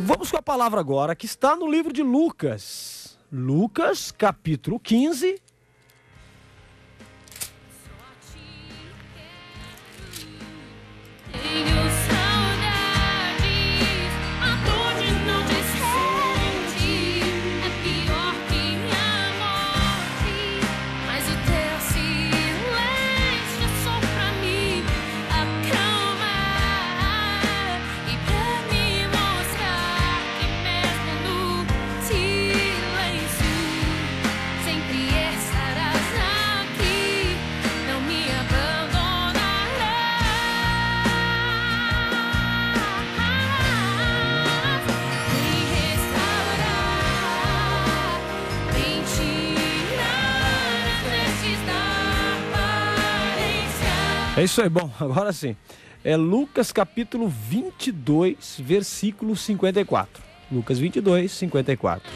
Vamos com a palavra agora, que está no livro de Lucas. Lucas, capítulo 15. É isso aí, bom, agora sim. É Lucas capítulo 22, versículo 54. Lucas 22, 54.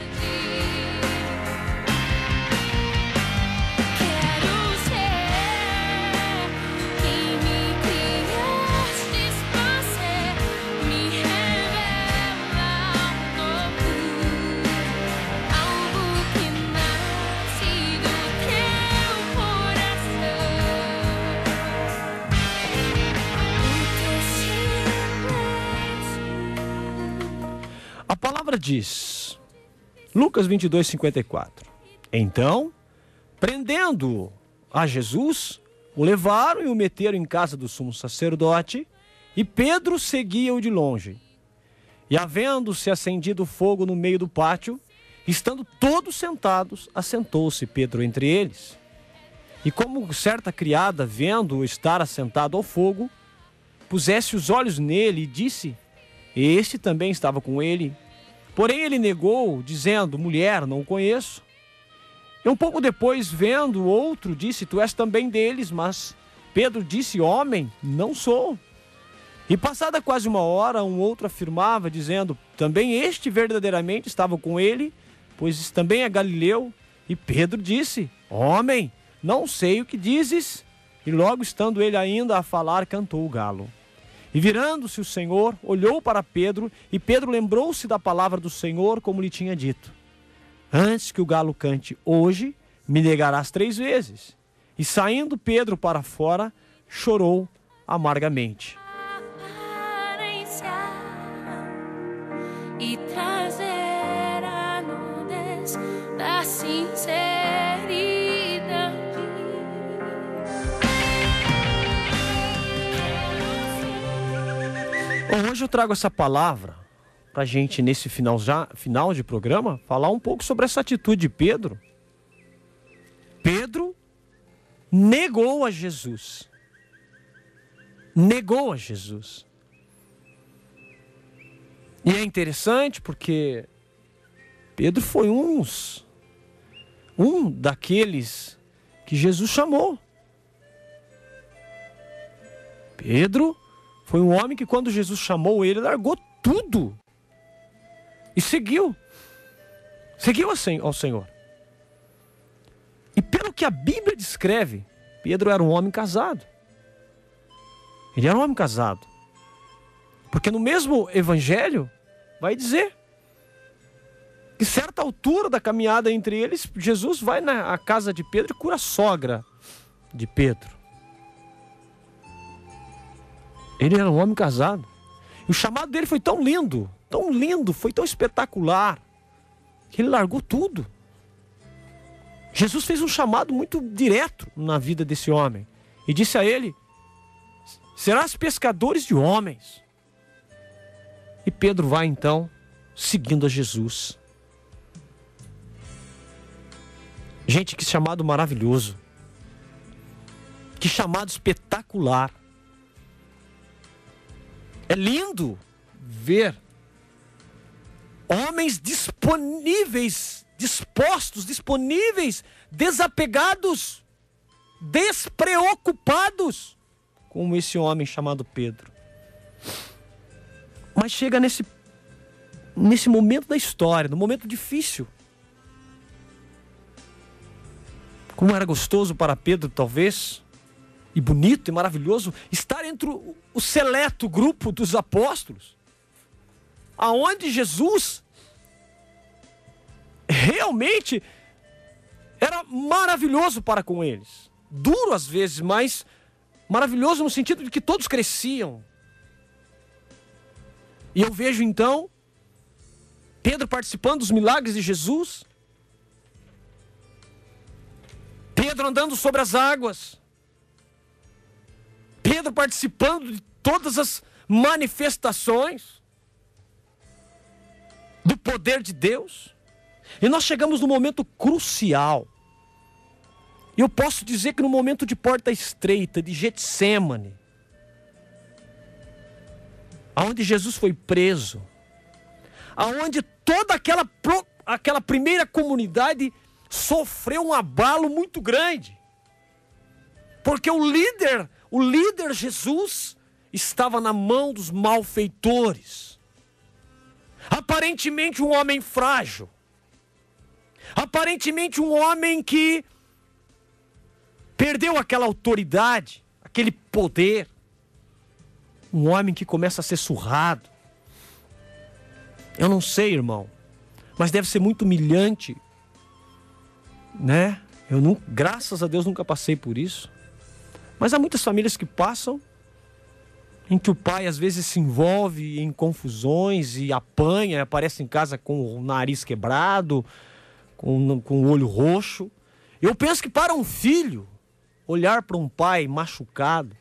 A palavra diz, Lucas 22, 54. Então, prendendo a Jesus, o levaram e o meteram em casa do sumo sacerdote, e Pedro seguia-o de longe. E havendo-se acendido fogo no meio do pátio, estando todos sentados, assentou-se Pedro entre eles. E como certa criada, vendo-o estar assentado ao fogo, pusesse os olhos nele e disse: este também estava com ele. Porém ele negou, dizendo: mulher, não o conheço. E um pouco depois, vendo o outro, disse: tu és também deles. Mas Pedro disse: homem, não sou. E passada quase uma hora, um outro afirmava, dizendo: também este verdadeiramente estava com ele, pois também é galileu. E Pedro disse: homem, não sei o que dizes. E logo estando ele ainda a falar, cantou o galo. E virando-se o Senhor, olhou para Pedro, e Pedro lembrou-se da palavra do Senhor, como lhe tinha dito: antes que o galo cante, hoje me negarás 3 vezes. E saindo Pedro para fora, chorou amargamente. E trazer a nudez da sinceridade. Bom, hoje eu trago essa palavra para a gente, nesse final de programa, falar um pouco sobre essa atitude de Pedro. Pedro negou a Jesus. Negou a Jesus. E é interessante porque Pedro foi um daqueles que Jesus chamou. Pedro foi um homem que, quando Jesus chamou ele, largou tudo e seguiu ao Senhor. E pelo que a Bíblia descreve, Pedro era um homem casado. Ele era um homem casado. Porque no mesmo evangelho vai dizer que, certa altura da caminhada entre eles, Jesus vai na casa de Pedro e cura a sogra de Pedro. Ele era um homem casado. E o chamado dele foi tão lindo, foi tão espetacular, que ele largou tudo. Jesus fez um chamado muito direto na vida desse homem. E disse a ele: serás pescadores de homens. E Pedro vai então, seguindo a Jesus. Gente, que chamado maravilhoso. Que chamado espetacular. É lindo ver homens disponíveis, dispostos, disponíveis, desapegados, despreocupados, como esse homem chamado Pedro. Mas chega nesse momento da história, no momento difícil. Como era gostoso para Pedro, talvez, e bonito e maravilhoso, estar entre o seleto grupo dos apóstolos. aonde Jesus realmente era maravilhoso para com eles. Duro às vezes, mas maravilhoso no sentido de que todos cresciam. E eu vejo então Pedro participando dos milagres de Jesus. Pedro andando sobre as águas. Pedro participando de todas as manifestações do poder de Deus. E nós chegamos no momento crucial. E eu posso dizer que no momento de porta estreita, de Getsêmani, aonde Jesus foi preso, aonde toda aquela primeira comunidade sofreu um abalo muito grande. Porque o líder Jesus estava na mão dos malfeitores. Aparentemente um homem frágil. Aparentemente um homem que perdeu aquela autoridade, aquele poder. Um homem que começa a ser surrado. Eu não sei, irmão, mas deve ser muito humilhante, né? Graças a Deus nunca passei por isso. Mas há muitas famílias que passam, em que o pai às vezes se envolve em confusões e apanha, aparece em casa com o nariz quebrado, com o olho roxo. Eu penso que para um filho, olhar para um pai machucado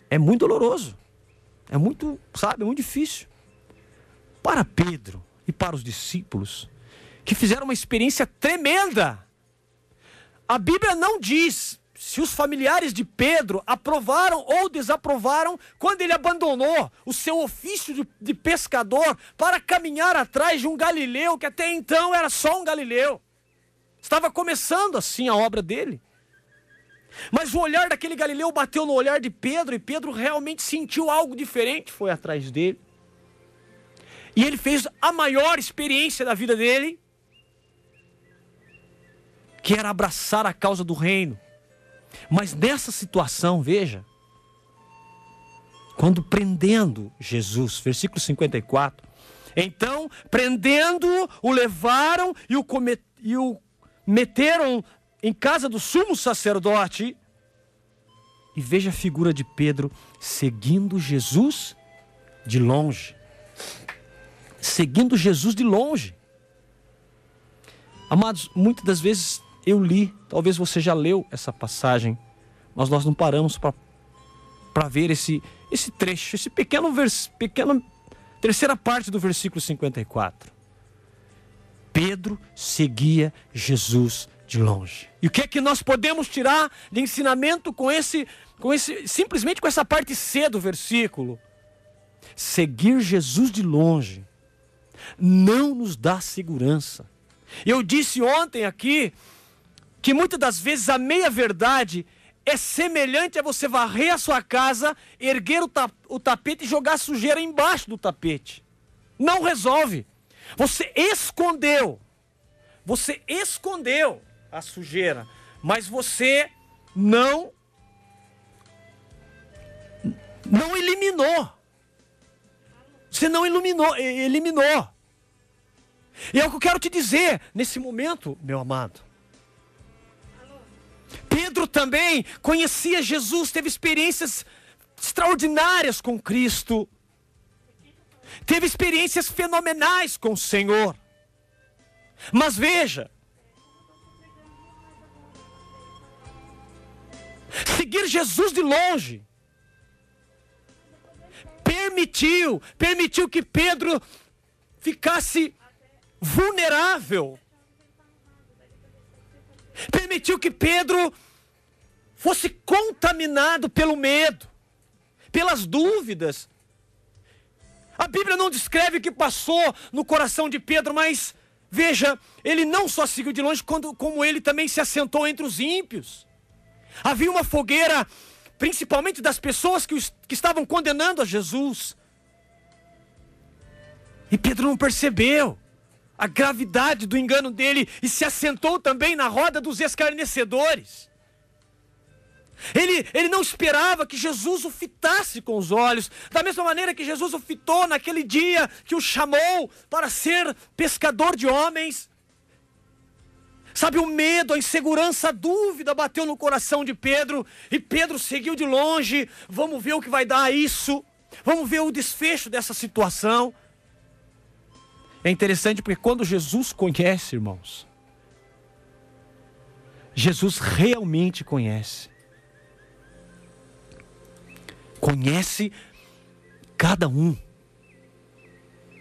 é muito doloroso. É muito, é muito difícil. Para Pedro e para os discípulos, que fizeram uma experiência tremenda, a Bíblia não diz se os familiares de Pedro aprovaram ou desaprovaram quando ele abandonou o seu ofício de pescador para caminhar atrás de um galileu que até então era só um galileu. Estava começando assim a obra dele. Mas o olhar daquele galileu bateu no olhar de Pedro e Pedro realmente sentiu algo diferente, foi atrás dele. E ele fez a maior experiência da vida dele, que era abraçar a causa do reino. Mas nessa situação, veja, quando prendendo Jesus, versículo 54, então, prendendo, o levaram e o meteram em casa do sumo sacerdote. E veja a figura de Pedro seguindo Jesus de longe. Seguindo Jesus de longe. Amados, muitas das vezes eu li, talvez você já leu essa passagem, mas nós não paramos para ver esse trecho, esse pequena terceira parte do versículo 54. Pedro seguia Jesus de longe. E o que é que nós podemos tirar de ensinamento simplesmente com essa parte C do versículo? Seguir Jesus de longe não nos dá segurança. Eu disse ontem aqui que muitas das vezes a meia-verdade é semelhante a você varrer a sua casa, erguer o tapete e jogar a sujeira embaixo do tapete. Não resolve. Você escondeu a sujeira, mas você não eliminou. Você não eliminou. E é o que eu quero te dizer nesse momento, meu amado. Pedro também conhecia Jesus, teve experiências extraordinárias com Cristo. Teve experiências fenomenais com o Senhor. Mas veja, seguir Jesus de longe permitiu que Pedro ficasse vulnerável. Permitiu que Pedro fosse contaminado pelo medo, pelas dúvidas. A Bíblia não descreve o que passou no coração de Pedro, mas veja, ele não só seguiu de longe, como ele também se assentou entre os ímpios. Havia uma fogueira, principalmente das pessoas que estavam condenando a Jesus. E Pedro não percebeu a gravidade do engano dele e se assentou também na roda dos escarnecedores. Ele não esperava que Jesus o fitasse com os olhos, da mesma maneira que Jesus o fitou naquele dia que o chamou para ser pescador de homens. Sabe, o medo, a insegurança, a dúvida bateu no coração de Pedro, e Pedro seguiu de longe. Vamos ver o que vai dar isso, vamos ver o desfecho dessa situação. É interessante porque quando Jesus conhece, irmãos, Jesus realmente conhece cada um,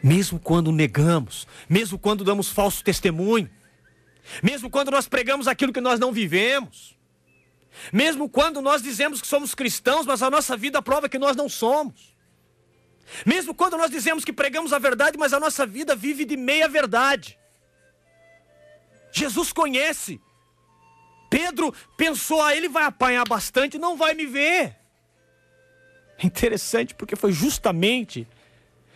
mesmo quando negamos, mesmo quando damos falso testemunho, mesmo quando nós pregamos aquilo que nós não vivemos, mesmo quando nós dizemos que somos cristãos, mas a nossa vida prova que nós não somos, mesmo quando nós dizemos que pregamos a verdade, mas a nossa vida vive de meia verdade. Jesus conhece. Pedro pensou, ele vai apanhar bastante, não vai me ver. É interessante porque foi justamente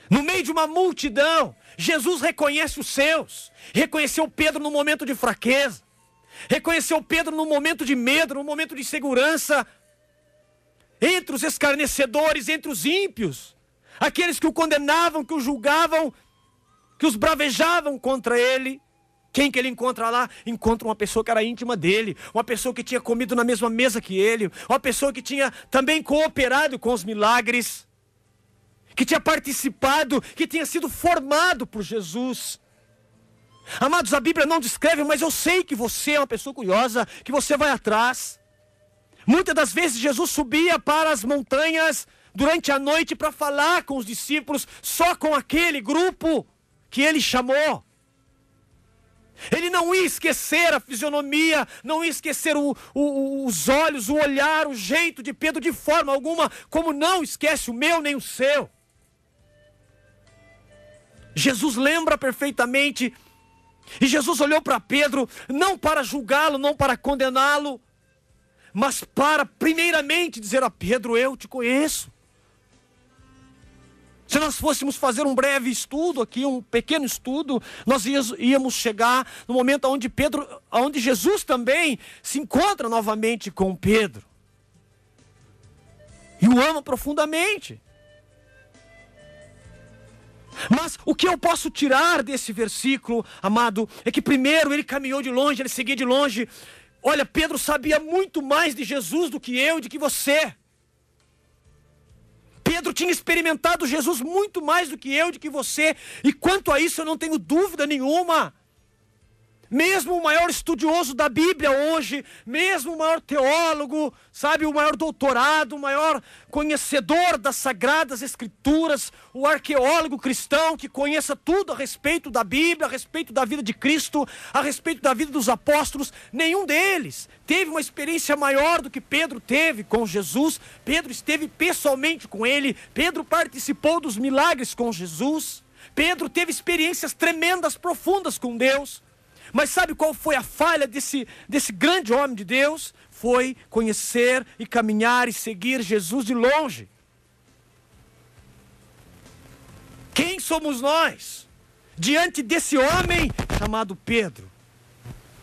no meio de uma multidão, Jesus reconhece os seus. Reconheceu Pedro no momento de fraqueza, reconheceu Pedro no momento de medo, no momento de insegurança, entre os escarnecedores, entre os ímpios, aqueles que o condenavam, que o julgavam, que os bravejavam contra ele. Quem que ele encontra lá? Encontra uma pessoa que era íntima dele, uma pessoa que tinha comido na mesma mesa que ele, uma pessoa que tinha também cooperado com os milagres, que tinha participado, que tinha sido formado por Jesus. Amados, a Bíblia não descreve, mas eu sei que você é uma pessoa curiosa, que você vai atrás. Muitas das vezes Jesus subia para as montanhas durante a noite para falar com os discípulos, só com aquele grupo que ele chamou. Ele não ia esquecer a fisionomia, não ia esquecer os olhos, o olhar, o jeito de Pedro de forma alguma, como não esquece o meu nem o seu. Jesus lembra perfeitamente, e Jesus olhou para Pedro, não para julgá-lo, não para condená-lo, mas para primeiramente dizer a Pedro, eu te conheço. Se nós fôssemos fazer um breve estudo aqui, um pequeno estudo, nós íamos chegar no momento onde Jesus também se encontra novamente com Pedro. E o ama profundamente. Mas o que eu posso tirar desse versículo, amado, é que primeiro ele caminhou de longe, ele seguia de longe. Olha, Pedro sabia muito mais de Jesus do que eu e de que você. Pedro tinha experimentado Jesus muito mais do que eu e de que você. E quanto a isso eu não tenho dúvida nenhuma. Mesmo o maior estudioso da Bíblia hoje, mesmo o maior teólogo, sabe, o maior doutorado, o maior conhecedor das Sagradas Escrituras, o arqueólogo cristão que conheça tudo a respeito da Bíblia, a respeito da vida de Cristo, a respeito da vida dos apóstolos, nenhum deles teve uma experiência maior do que Pedro teve com Jesus. Pedro esteve pessoalmente com ele, Pedro participou dos milagres com Jesus, Pedro teve experiências tremendas, profundas com Deus. Mas sabe qual foi a falha desse grande homem de Deus? Foi conhecer e caminhar e seguir Jesus de longe. Quem somos nós diante desse homem chamado Pedro?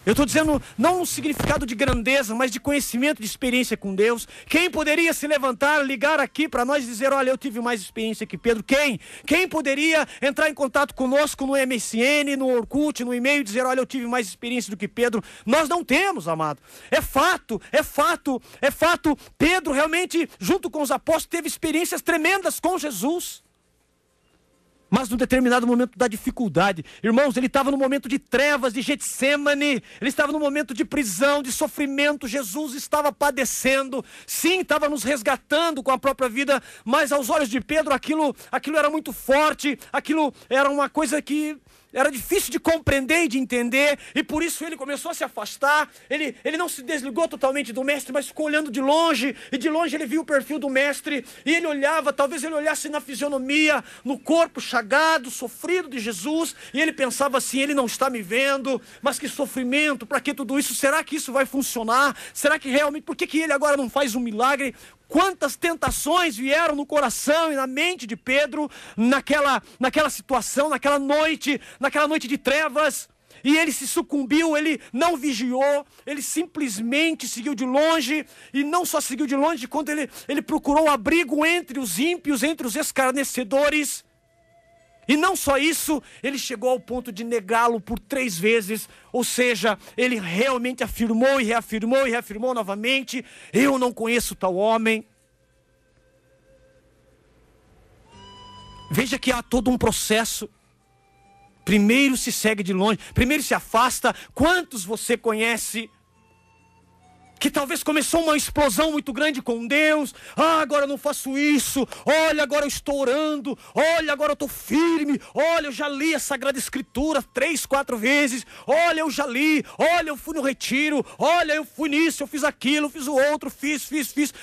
Eu estou dizendo não no significado de grandeza, mas de conhecimento, de experiência com Deus. Quem poderia se levantar, ligar aqui para nós e dizer, olha, eu tive mais experiência que Pedro? Quem? Quem poderia entrar em contato conosco no MSN, no Orkut, no e-mail e dizer, olha, eu tive mais experiência do que Pedro? Nós não temos, amado. É fato. Pedro realmente, junto com os apóstolos, teve experiências tremendas com Jesus. Mas num determinado momento da dificuldade, irmãos, ele estava no momento de trevas, de Getsêmani, ele estava no momento de prisão, de sofrimento, Jesus estava padecendo, sim, estava nos resgatando com a própria vida, mas aos olhos de Pedro aquilo era muito forte, aquilo era uma coisa que era difícil de compreender e de entender, e por isso ele começou a se afastar. Ele não se desligou totalmente do mestre, mas ficou olhando de longe, e de longe ele viu o perfil do mestre, e ele olhava, talvez ele olhasse na fisionomia, no corpo chagado, sofrido de Jesus, e ele pensava assim, ele não está me vendo, mas que sofrimento, para que tudo isso? Será que isso vai funcionar? Será que realmente, por que ele agora não faz um milagre? Quantas tentações vieram no coração e na mente de Pedro naquela situação, naquela noite de trevas. e ele se sucumbiu, ele não vigiou, ele simplesmente seguiu de longe, e não só seguiu de longe, quando ele procurou abrigo entre os ímpios, entre os escarnecedores. E não só isso, ele chegou ao ponto de negá-lo por 3 vezes. Ou seja, ele realmente afirmou e reafirmou novamente: eu não conheço tal homem. Veja que há todo um processo. Primeiro se segue de longe, primeiro se afasta. Quantos você conhece que talvez começou uma explosão muito grande com Deus? Agora eu não faço isso. Olha, agora eu estou orando. Olha, agora eu estou firme. Olha, eu já li a Sagrada Escritura 3, 4 vezes. Olha, eu já li. Olha, eu fui no retiro. Olha, eu fui nisso, eu fiz aquilo, fiz o outro, fiz.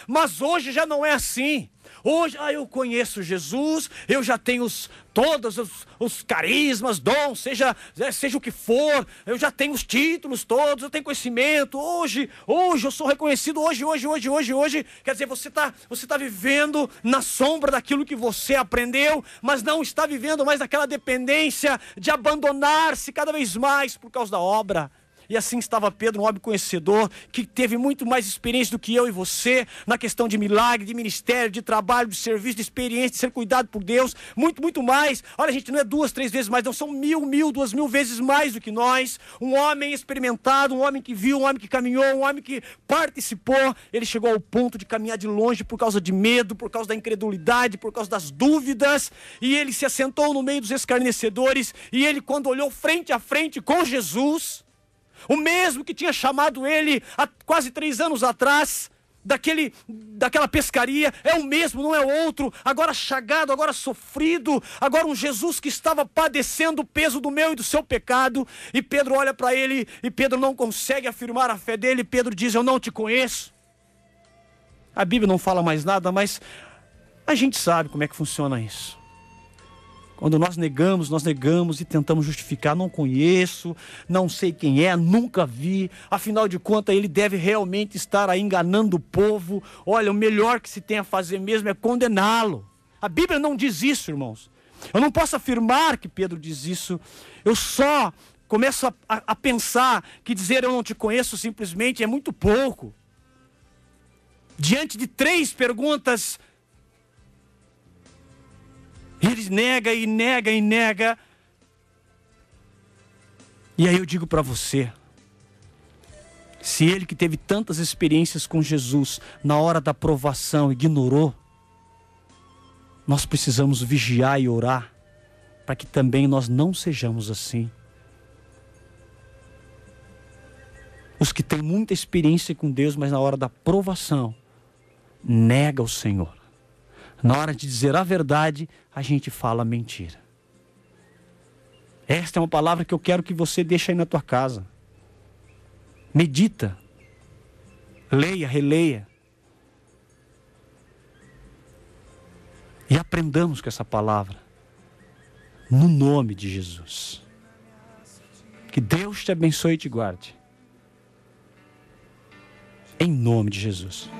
Mas hoje já não é assim. Hoje, eu conheço Jesus, eu já tenho todos os carismas, dons, seja o que for, eu já tenho os títulos todos, eu tenho conhecimento, hoje eu sou reconhecido, hoje. Quer dizer, você tá vivendo na sombra daquilo que você aprendeu, mas não está vivendo mais naquela dependência de abandonar-se cada vez mais por causa da obra. E assim estava Pedro, um homem conhecedor, que teve muito mais experiência do que eu e você, na questão de milagre, de ministério, de trabalho, de serviço, de experiência, de ser cuidado por Deus, muito mais. Olha, gente, não é 2, 3 vezes mais, não, são 2.000 vezes mais do que nós. Um homem experimentado, um homem que viu, um homem que caminhou, um homem que participou. Ele chegou ao ponto de caminhar de longe por causa de medo, por causa da incredulidade, por causa das dúvidas, e ele se assentou no meio dos escarnecedores, e ele, quando olhou frente a frente com Jesus, o mesmo que tinha chamado ele há quase 3 anos atrás, daquela pescaria, é o mesmo, não é outro, agora chagado, agora sofrido, agora um Jesus que estava padecendo o peso do meu e do seu pecado. E Pedro olha para ele, e Pedro não consegue afirmar a fé dele. Pedro diz: eu não te conheço. A Bíblia não fala mais nada, mas a gente sabe como é que funciona isso. Quando nós negamos e tentamos justificar: não conheço, não sei quem é, nunca vi, afinal de contas ele deve realmente estar aí enganando o povo. Olha, o melhor que se tem a fazer mesmo é condená-lo. A Bíblia não diz isso, irmãos. Eu não posso afirmar que Pedro diz isso. Eu só começo a pensar que dizer eu não te conheço simplesmente é muito pouco. Diante de 3 perguntas, ele nega e nega. E aí eu digo para você: se ele que teve tantas experiências com Jesus, na hora da provação ignorou, nós precisamos vigiar e orar para que também nós não sejamos assim. Os que têm muita experiência com Deus, mas na hora da provação nega o Senhor. Na hora de dizer a verdade, a gente fala mentira. Esta é uma palavra que eu quero que você deixe aí na tua casa. Medita. Leia, releia. E aprendamos com essa palavra. No nome de Jesus. Que Deus te abençoe e te guarde. Em nome de Jesus.